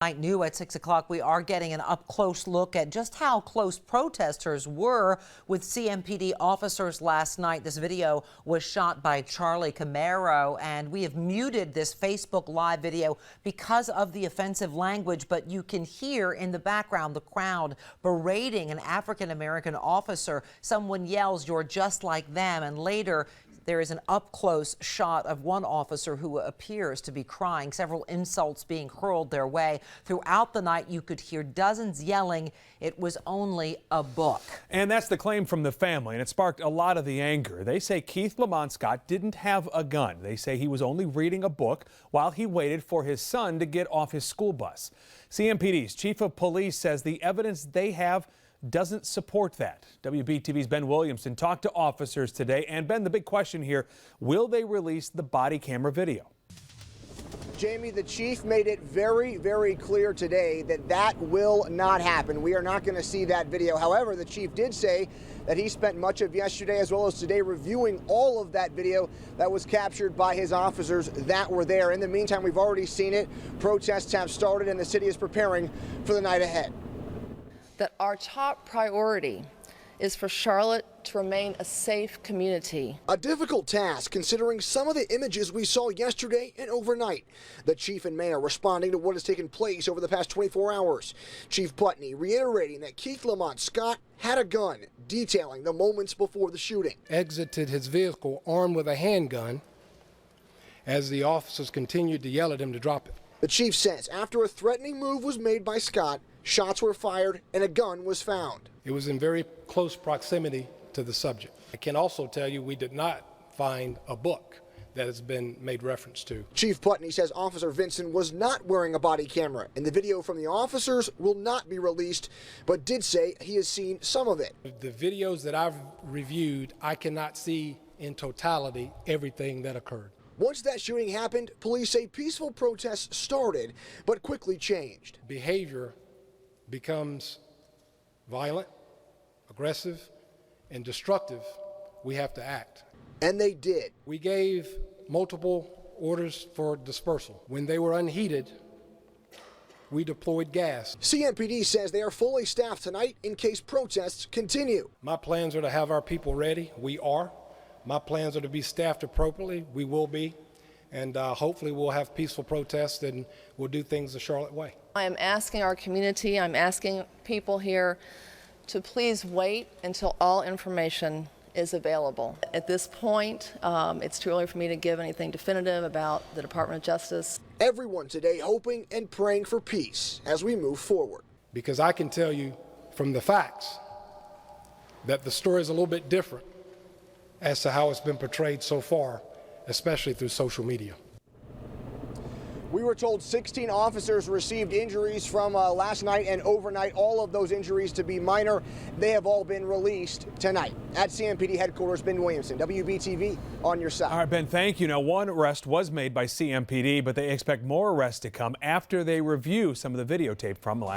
New at 6 o'clock, we are getting an up-close look at just how close protesters were with CMPD officers last night. This video was shot by Charlie Camaro, and we have muted this Facebook Live video because of the offensive language, but you can hear in the background the crowd berating an African-American officer. Someone yells, "You're just like them," and later there is an up-close shot of one officer who appears to be crying, several insults being hurled their way. Throughout the night, you could hear dozens yelling, "It was only a book." And that's the claim from the family, and it sparked a lot of the anger. They say Keith Lamont Scott didn't have a gun. They say he was only reading a book while he waited for his son to get off his school bus. CMPD's chief of police says the evidence they have doesn't support that. WBTV's Ben Williamson talked to officers today. And Ben, the big question here, will they release the body camera video? Jamie, the chief made it very, very clear today that that will not happen. We are not going to see that video. However, the chief did say that he spent much of yesterday as well as today reviewing all of that video that was captured by his officers that were there. In the meantime, we've already seen it. Protests have started and the city is preparing for the night ahead. That our top priority is for Charlotte to remain a safe community. A difficult task considering some of the images we saw yesterday and overnight. The chief and mayor responding to what has taken place over the past 24 hours. Chief Putney reiterating that Keith Lamont Scott had a gun, detailing the moments before the shooting. Exited his vehicle armed with a handgun as the officers continued to yell at him to drop it. The chief says after a threatening move was made by Scott, shots were fired and a gun was found. It was in very close proximity to the subject. I can also tell you we did not find a book that has been made reference to. Chief Putney says Officer Vincent was not wearing a body camera, and the video from the officers will not be released, but did say he has seen some of it. The videos that I've reviewed, I cannot see in totality everything that occurred. Once that shooting happened, police say peaceful protests started, but quickly changed. Behavior becomes violent, aggressive, and destructive. We have to act. And they did. We gave multiple orders for dispersal. When they were unheeded, we deployed gas. CMPD says they are fully staffed tonight in case protests continue. My plans are to have our people ready. We are. My plans are to be staffed appropriately. We will be. And hopefully we'll have peaceful protests and we'll do things the Charlotte way. I am asking our community, I'm asking people here to please wait until all information is available. At this point, it's too early for me to give anything definitive about the Department of Justice. Everyone today hoping and praying for peace as we move forward. Because I can tell you from the facts that the story is a little bit different as to how it's been portrayed so far, especially through social media. We were told 16 officers received injuries from last night and overnight, all of those injuries to be minor. They have all been released tonight. At CMPD headquarters, Ben Williamson, WBTV, on your side. All right, Ben, thank you. Now, one arrest was made by CMPD, but they expect more arrests to come after they review some of the videotape from last